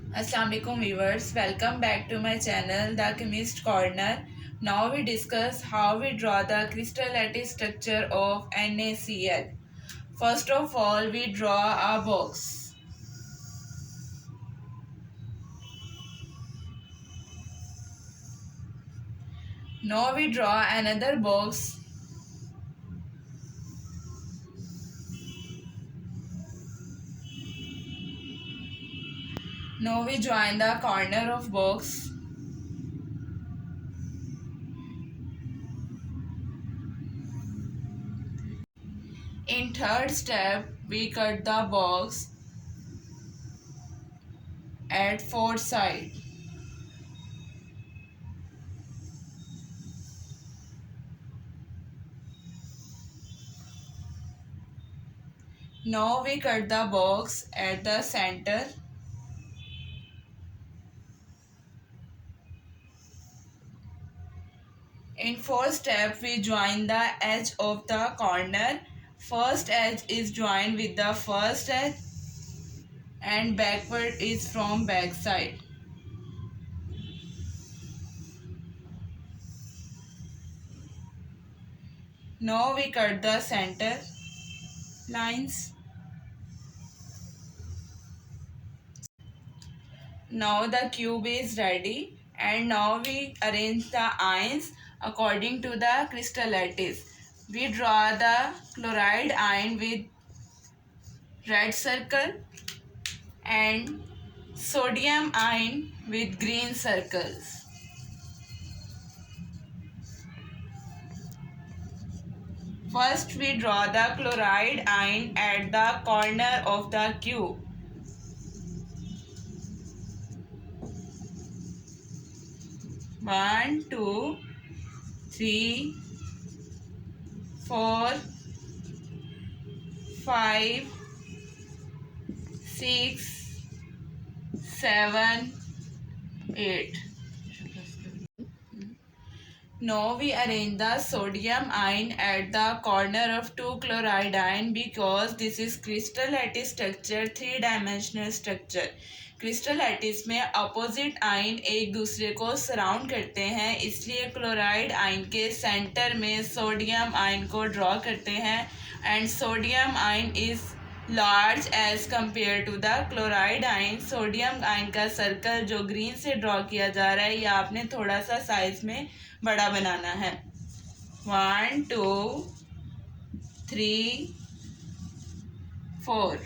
Assalamualaikum viewers, welcome back to my channel The Chemist Corner. Now we discuss how we draw the crystal lattice structure of NaCl. First of all, we draw a box. Now we draw another box. Now we join the corner of box. In third step, we cut the box at fourth side. Now we cut the box at the center. In fourth step, we join the edge of the corner. First edge is joined with the first edge and backward is from back side. Now we cut the center lines. Now the cube is ready and now we arrange the ions according to the crystal lattice. We draw the chloride ion with red circle and sodium ion with green circles. First we draw the chloride ion at the corner of the cube. One, two, three, 4, 5, 6, 7, 8. Now we arrange the sodium ion at the corner of 2-chloride ion because this is crystal lattice structure, 3-dimensional structure. Crystal lattice में opposite ion एक दूसरे को surround करते हैं, इसलिए chloride ion के centre में sodium ion को ड्रॉ करते हैं and sodium ion is large as compare to the chloride ion. Sodium ion का सर्कल जो ग्रीन से ड्रॉ किया जा रहा है, यह आपने थोड़ा सा साइज में बड़ा बनाना है. 1, 2, 3, 4.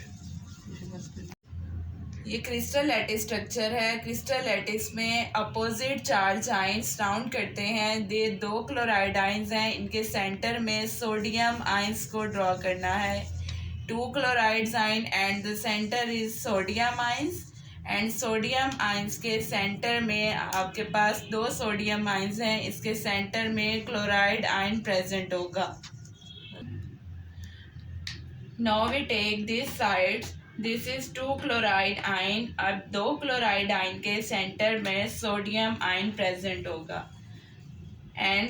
ये क्रिस्टल लैटिस स्ट्रक्चर है. क्रिस्टल लैटिस में अपोजिट चार्ज आयंस राउंड करते हैं. ये 2 क्लोराइड आयंस हैं, इनके सेंटर में सोडियम आयंस को ड्रॉ करना है. 2 chlorides ion and the centre is sodium ions and sodium ions के सेंटर में आपके पास 2 सोडियम आयंस हैं, इसके सेंटर में क्लोराइड आयन प्रेजेंट होगा. Now we take this side. This is 2 chloride ion. अब 2 क्लोराइड आयन के सेंटर में सोडियम आयन प्रेजेंट होगा and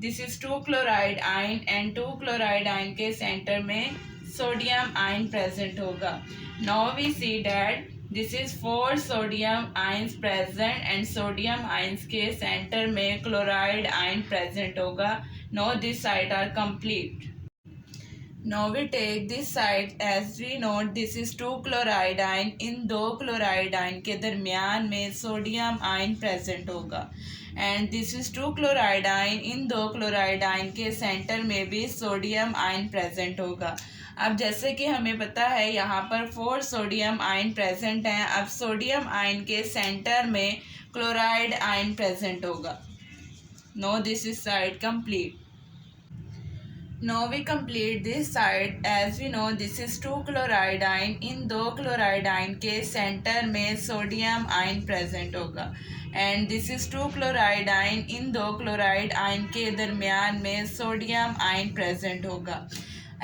this is 2 chloride ion and 2 chloride ion के सेंटर में सोडियम आयन प्रेजेंट होगा. Now we see that this is 4 sodium ions present and sodium ions के centre में chloride ion present होगा. Now this side are complete. Now we take this side. As we know, this is 2 chloride ion. In 2 chloride ion के दरमियान में sodium ion present होगा and this is 2 chloride ion. In 2 chloride ion के centre में भी sodium ion present होगा. अब जैसे कि हमें पता है यहाँ पर 4 सोडियम आयन प्रेजेंट हैं. अब सोडियम आयन के सेंटर में क्लोराइड आयन प्रेजेंट होगा. Now this is side complete. Now we complete this side. As we know, this is 2 chloride ion. In 2 chloride ion के सेंटर में सोडियम आयन प्रेजेंट होगा and this is 2 chloride ion. In 2 chloride ion के दरमियान में sodium ion present होगा.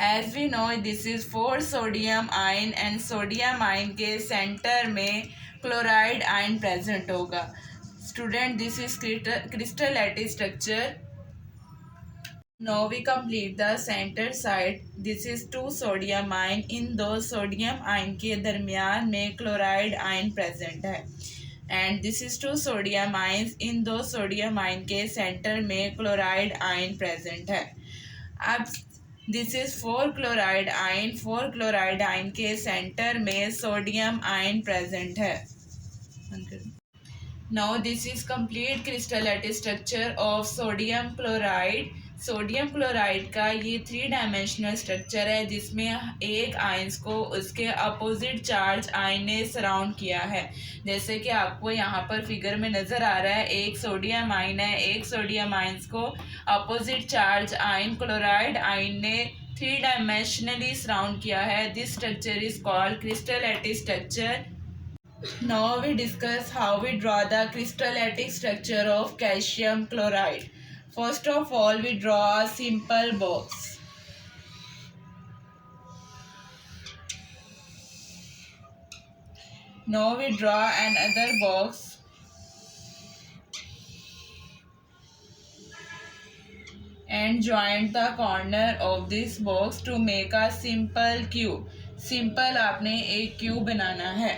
As we know, this is 4 sodium ion and sodium ion के centre में chloride ion present होगा. Student, this is crystal lattice structure. Now we complete the center side. This is 2 sodium ion. इन दो sodium ion के दरमियान में chloride ion present है. And this is 2 sodium ions. इन दो सोडियम आयन के सेंटर में क्लोराइड आयन प्रेजेंट है. अब this is 4 chloride ion. 4 chloride ion के सेंटर में सोडियम आयन प्रेजेंट है. Now this is complete crystalline structure of sodium chloride. Sodium chloride का ये 3 डायमेंशनल स्ट्रक्चर है जिसमें एक आयंस को उसके अपोजिट चार्ज आयन ने सराउंड किया है. जैसे कि आपको यहाँ पर फिगर में नज़र आ रहा है, एक सोडियम आयन है, एक सोडियम आयंस को opposite charge ion chloride ion ने 3 डायमेंशनली सराउंड किया है. This structure is called क्रिस्टलैटिक structure. Now we discuss how we draw the crystalline structure of calcium chloride. First of all, we draw a simple box. Now we draw another box. And join the corner of this box to make a simple cube. Simple आपने एक cube बनाना है.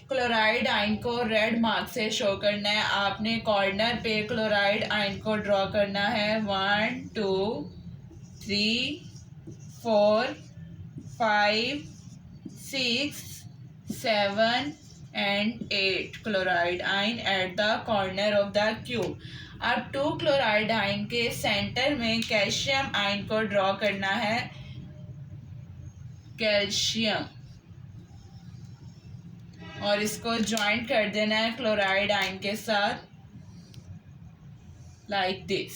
Chloride ion को red mark से show करना है. आपने corner पे chloride ion को ड्रॉ करना है. 1 2 3 4 5 6 7 and 8 chloride ion at the corner of the cube. अब 2 क्लोराइड आयन के सेंटर में कैल्शियम आयन को ड्रॉ करना है. कैल्शियम, और इसको ज्वाइंट कर देना है क्लोराइड आयन के साथ, like this.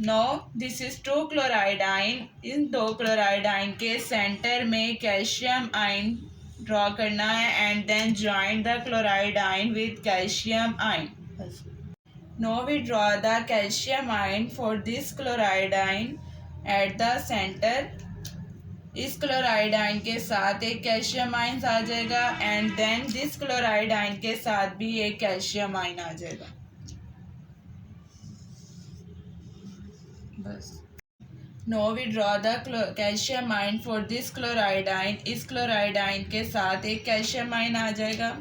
Now this is 2 chloride ion. इन 2 क्लोराइड आयन के सेंटर में कैल्शियम आयन ड्रॉ करना है and then join the chloride ion with calcium ion. Now we draw the calcium ion for this chloride ion at the centre. इस chloride ion के साथ एक calcium ion आ जाएगा and then this chloride ion के साथ भी एक कैल्शियम आयन आ जाएगा. बस. No we draw the calcium ion for this chloride ion. इस क्लोराइड आयन के साथ एक कैल्शियम आयन आ जाएगा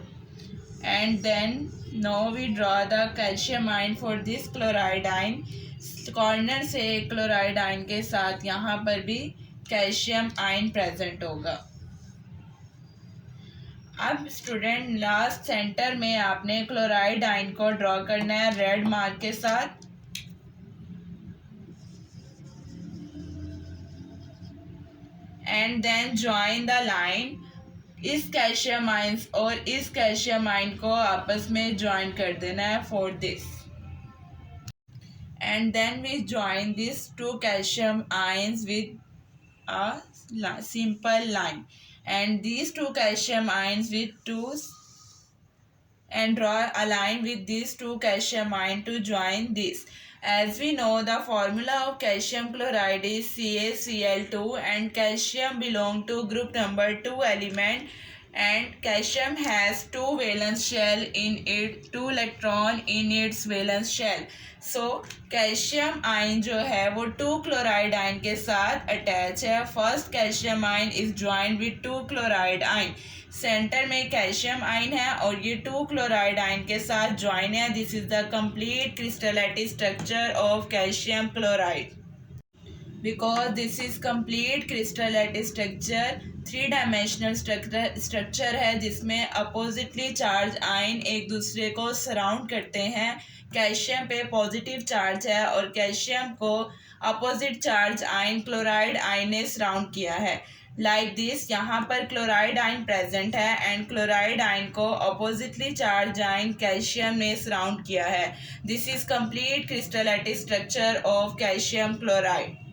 and then now we draw the calcium ion for this chloride ion. Corner से एक क्लोराइड आयन के साथ यहाँ पर भी कैल्शियम आयन प्रेजेंट होगा. अब स्टूडेंट लास्ट सेंटर में आपने क्लोराइड आयन को ड्रॉ करना है रेड मार्क के साथ. And then join the line. इस कैल्शियम आयन और इस कैल्शियम आयन को आपस में ज्वाइन कर देना है for this. And then we join this 2 calcium ions with a simple line and these 2 calcium ions with 2 and draw a line with these 2 calcium ion to join this. As we know, the formula of calcium chloride is CaCl2 and calcium belong to group number 2 element and calcium has 2 valence shell in it, 2 electron in its valence shell. So calcium ion जो है वो 2 chloride ion के साथ attach है. First calcium ion is join with 2 chloride ion. Centre में calcium ion है और ये 2 क्लोराइड आयन के साथ ज्वाइन है. This is the complete क्रिस्टलैटिक structure of calcium chloride. Because this is complete क्रिस्टलैटिक structure 3 dimensional structure है जिसमें अपोजिटली चार्ज आयन एक दूसरे को सराउंड करते हैं. कैल्शियम पे पॉजिटिव चार्ज है और कैल्शियम को opposite charge ion chloride ion ने सराउंड किया है. लाइक दिस, यहाँ पर क्लोराइड आयन प्रेजेंट है एंड क्लोराइड आयन को अपोजिटली चार्ज आयन कैल्शियम ने सराउंड किया है. This is complete क्रिस्टलैटिक structure of calcium chloride.